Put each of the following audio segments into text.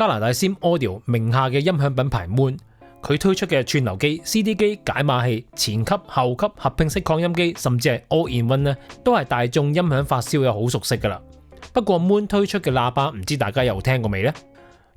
加拿大 Sim Audio 名下嘅音響品牌 Moon， 佢推出嘅串流機、CD 機、解碼器、前級、後級、合併式擴音機，甚至係 All-in-One 呢，都係大眾音響發燒友好熟悉噶啦。不過 Moon 推出嘅喇叭，唔知大家有聽過未呢？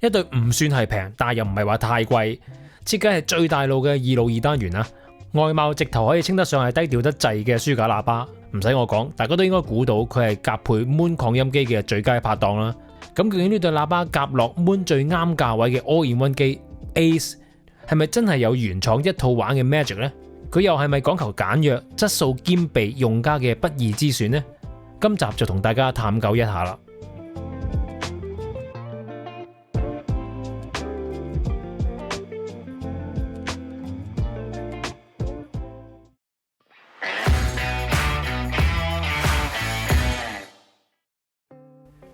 一對唔算係平，但又唔係話太貴，設計係最大路嘅2路2單元啊，外貌直頭可以稱得上係低調得滯嘅書架喇叭。唔使我講，大家都應該估到佢係夾配 Moon 擴音機嘅最佳拍檔啦。咁究竟呢對喇叭夾落 Moon 最啱價位嘅 All-in-One 機 Ace， 係咪真係有原廠一套玩嘅 magic 呢？佢又係咪講求簡約、質素兼備用家嘅不二之選呢？今集就同大家探究一下啦。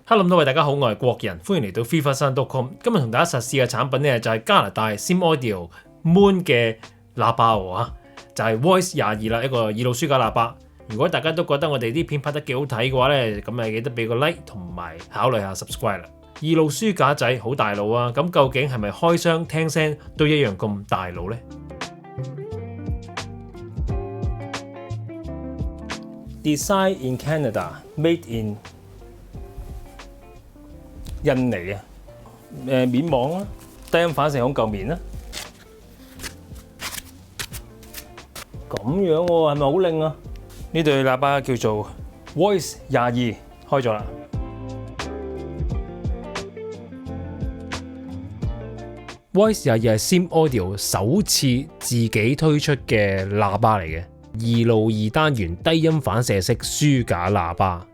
Hello， 各位大家好，我係國人，歡迎嚟到 freeversion.com。今日同大家實試嘅產品呢，就係加拿大 Sim Audio Moon 嘅喇叭喎，就係 Voice 22啦，一個2路書架喇叭。如果大家都覺得我哋啲片拍得幾好睇嘅話呢，咁記得俾個 like 同埋考慮下 subscribe 啦。2路書架仔好大路啊，咁究竟係咪開箱聽聲都一樣咁大路呢？Design in Canada, made in印尼啊，面網啦，低音反射孔夠面啦，咁樣喎，係咪好靚啊？呢對喇叭叫做 Voice 22，開咗啦。Voice 22係 Sim Audio 首次自己推出嘅喇叭嚟嘅，2路2單元低音反射式書架喇叭。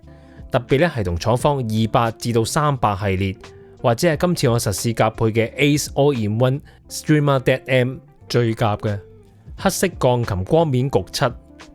特別咧係同廠方200至到300系列，或者係今次我實試夾配嘅 Ace All-in-One Streamer DEAD-M 最夾嘅黑色鋼琴光面焗漆，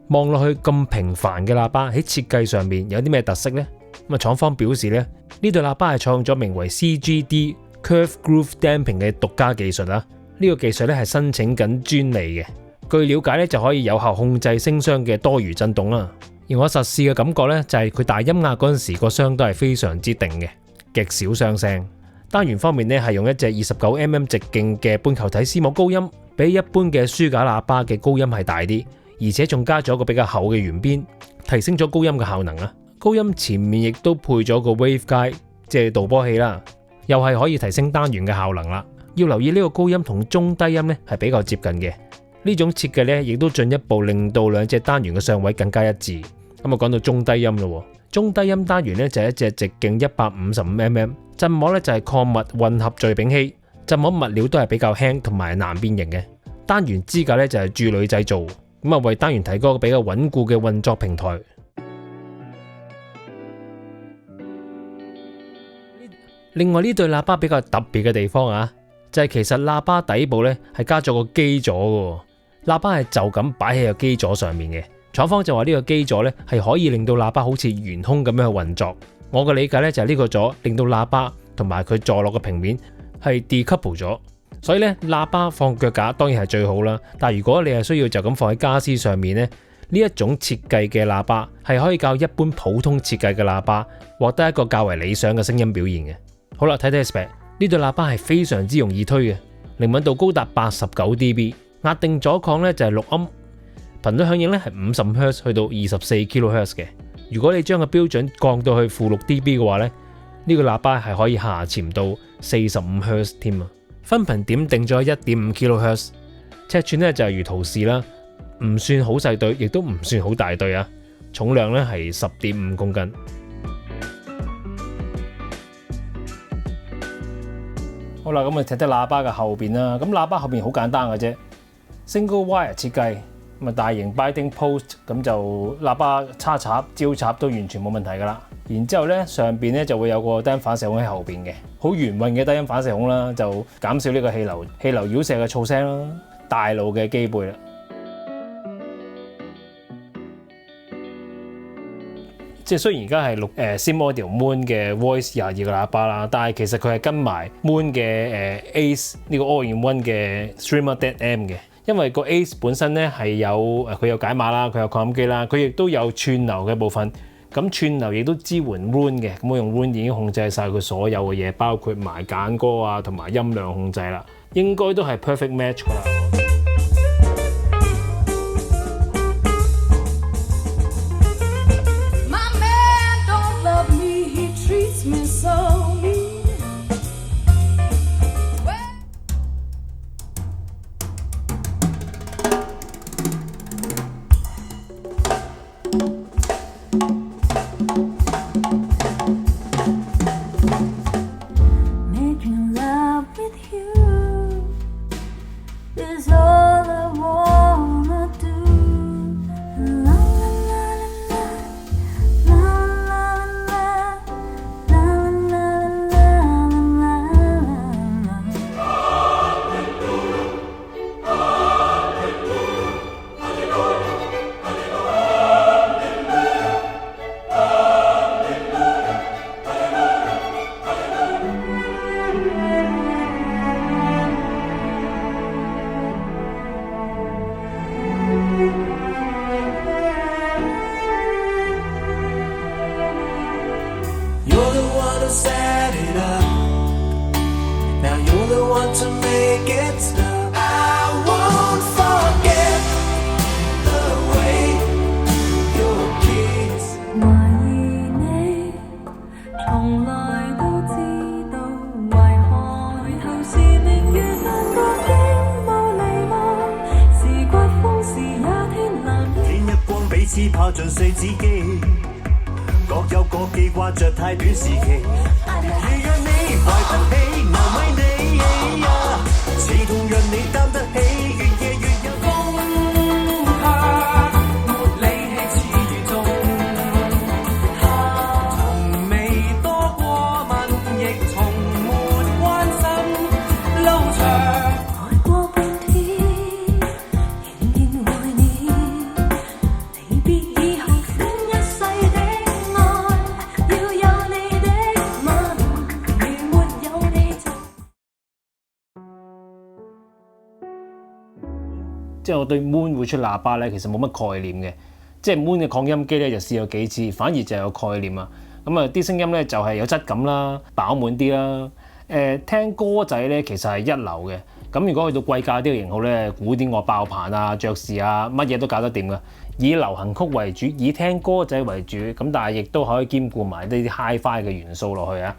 望落去咁平凡嘅喇叭喺設計上面有啲咩特色呢？咁廠方表示咧，呢對喇叭係採用咗名為 CGD Curve Groove Damping 嘅獨家技術啦。呢個技術咧係申請緊專利嘅，據了解咧就可以有效控制聲箱嘅多餘震動啦。而我實試嘅感覺咧，就係佢大音壓嗰陣時個箱都係非常之定嘅，極少雙聲。單元方面咧係用一隻29mm 直徑嘅半球體絲膜高音，比一般嘅書架喇叭嘅高音係大啲，而且仲加咗個比較厚嘅圓邊，提升咗高音嘅效能啊。高音前面亦都配咗個 wave guide， 即係導波器啦，又係可以提升單元嘅效能啦。要留意呢個高音同中低音咧係比較接近嘅。呢種設計咧，亦都進一步令到兩隻單元嘅相位更加一致。咁啊，講到中低音咯，中低音單元咧就係一隻直徑155mm，振膜咧就係礦物混合聚丙烯，振膜物料都係比較輕同埋難變形嘅。單元支架咧就係鑄鋁製造，咁啊為單元提供一個比較穩固嘅運作平台。另外呢對喇叭比較特別嘅地方啊，就係其實喇叭底部咧係加咗個基座嘅。喇叭係就咁擺喺個基座上面嘅，廠方就話呢個基座咧係可以令到喇叭好似懸空咁樣去運作。我嘅理解咧就係呢個座令到喇叭同埋佢坐落嘅平面係 decouple 咗，所以咧喇叭放腳架當然係最好啦。但係如果你係需要就咁放喺家私上面咧，呢一種設計嘅喇叭係可以較一般普通設計嘅喇叭獲得一個較為理想嘅聲音表現嘅。好啦，睇睇 spec， 呢對喇叭係非常之容易推嘅，靈敏度高達89 dB。壓定阻抗咧就係6ohm，頻率響應咧係50 Hz 去到24 kHz 嘅。如果你將個標準降到去-6 dB 嘅話咧，呢個喇叭係可以下潛到45 Hz 添啊。分頻點定咗 1.5 kHz， 尺寸咧就係如圖示啦，唔算好細對，亦都唔算好大對啊。重量咧係 10.5 公斤。好啦，咁啊睇睇喇叭嘅後邊啦。咁喇叭後邊好簡單嘅啫。Single wire 設計，咁啊大型 binding post， 咁就喇叭叉插、焦插都完全冇問題噶啦。然之後咧上邊咧就會有個低音反射孔喺後邊嘅，好圓潤嘅低音反射孔啦，就減少呢個氣流繞射嘅噪聲啦。大路嘅機背啦，即係雖然而家係Sim Audio Moon 嘅 Voice 22嘅喇叭啦，但係其實佢係跟埋 Moon 嘅Ace 呢個 All-in-One 嘅 Streamer DEAD-M 嘅。因為個 Ace 本身咧係有解碼啦，佢有擴音機啦，佢亦都有串流嘅部分。咁串流亦都支援 Roon 嘅，咁我用 Roon 已經控制晒佢所有嘅嘢，包括埋揀歌啊同埋音量控制啦，應該都係 perfect match 噶啦。怕盡碎自己，各有各記掛着太短時期。如若你懷不起，難為你呀，似痛讓你擔得起，越夜越有風客，沒理氣似如鐘客，從未多過問，亦從沒關心路長。即係我對 Moon 會出喇叭咧，其實冇乜概念嘅。即係 Moon 嘅擴音機咧，就試過幾次，反而就有概念啊。咁啊，啲聲音咧就係有質感啦，飽滿啲啦。聽歌仔咧，其實係一流嘅。咁如果去到貴價啲嘅型號咧，古典樂爆棚啊、爵士啊，乜嘢都搞得掂㗎。以流行曲為主，以聽歌仔為主，咁但係亦都可以兼顧埋呢啲 Hi-Fi 嘅元素落去啊。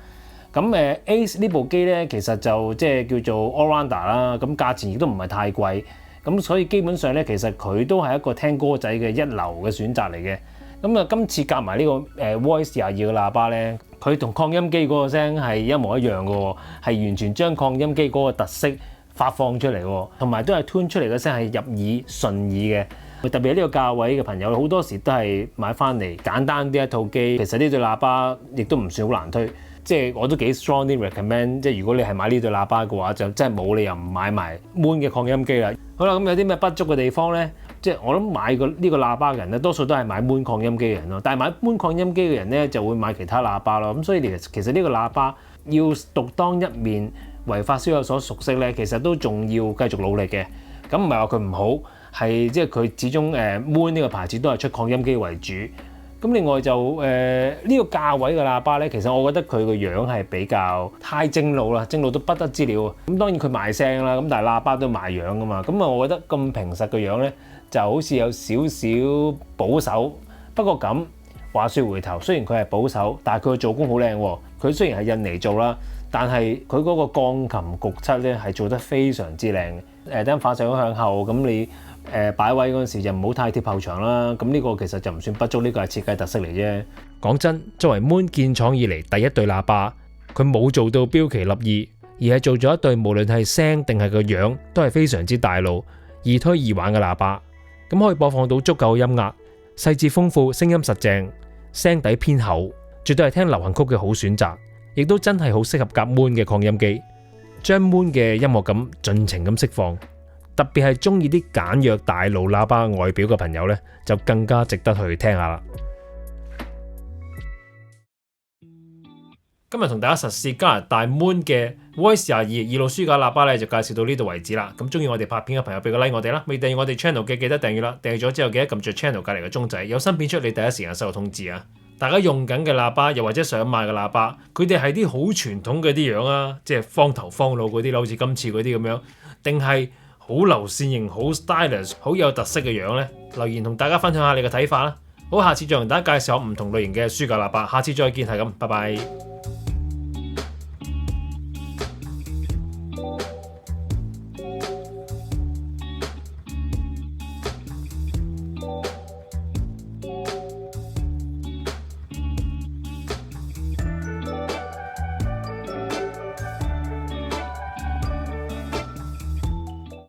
咁Ace 呢部機咧，其實就即係叫做 All-Rounder 啦。咁價錢亦都唔係太貴。咁所以基本上咧，其實佢都係一個聽歌仔嘅一流嘅選擇嚟嘅。咁啊，今次夾埋呢個Voice 22嘅喇叭咧，佢同擴音機嗰個聲係一模一樣嘅喎，係完全將擴音機嗰個特色發放出嚟喎，同埋都係 tune 出嚟嘅聲係入耳順耳嘅。特別係呢個價位嘅朋友，好多時都係買翻嚟簡單啲一套機。其實呢對喇叭亦都唔算好難推。即係我都幾 strongly recommend，即係如果你係買呢對喇叭嘅話，就真係冇理由唔買埋 Moon 嘅擴音機啦。好啦，咁有啲咩不足嘅地方咧？即係我諗買呢個喇叭嘅人咧，多數都係買 Moon 擴音機嘅人咯。但係買 Moon 擴音機嘅人咧，就會買其他喇叭咯。咁所以其實呢個喇叭要獨當一面，為發燒友所熟悉咧，其實都仲要繼續努力嘅。咁唔係話佢唔好，係即係佢始終Moon 呢個牌子都係出擴音機為主。咁另外就呢個價位嘅喇叭咧，其實我覺得佢個樣係比較太正路啦，正路到不得之了。咁當然佢賣聲啦，咁但係喇叭都賣樣噶嘛。咁啊，我覺得咁平實嘅樣咧，就好似有少少保守。不過咁話說回頭，雖然佢係保守，但係佢嘅做工好靚喎。佢雖然係印尼做啦，但係佢嗰個鋼琴焗漆咧係做得非常之靚。等反射向後，咁你擺位嗰陣時就唔好太貼後牆啦。咁呢個其實就唔算不足，呢個係設計特色嚟啫。講真，作為 Moon 建廠以嚟第一對喇叭，佢冇做到標奇立異，而係做咗一對無論係聲定係個樣都係非常之大路、易推易玩嘅喇叭。咁可以播放到足夠音壓，細緻豐富，聲音實淨，聲底偏厚，絕對係聽流行曲嘅好選擇，亦都真係好適合夾 Moon 嘅擴音機，將 Moon 嘅音樂感盡情咁釋放。特別係中意啲簡約大路喇叭外表嘅朋友呢，就更加值得去聽下啦。今日同大家實試加拿大 Moon 嘅 Voice 22路書架喇叭咧，就介紹到呢度為止啦。咁中意我哋拍片嘅朋友俾個 like 我哋啦，未訂閱我哋 channel 嘅記得訂閱啦，訂閱咗之後記得撳住 channel 隔離嘅鐘仔，有新片出你第一時間收到通知啊！大家用緊嘅喇叭，又或者想買嘅喇叭，佢哋係啲好傳統嘅啲樣啊，即係方頭方腦嗰啲啦，好似今次嗰啲咁樣，定係好流線型、好 stylish、好有特色嘅樣呢？留言同大家分享下你嘅睇法啦。好，下次再同大家介紹唔同類型嘅書架喇叭，下次再見，係咁，拜拜。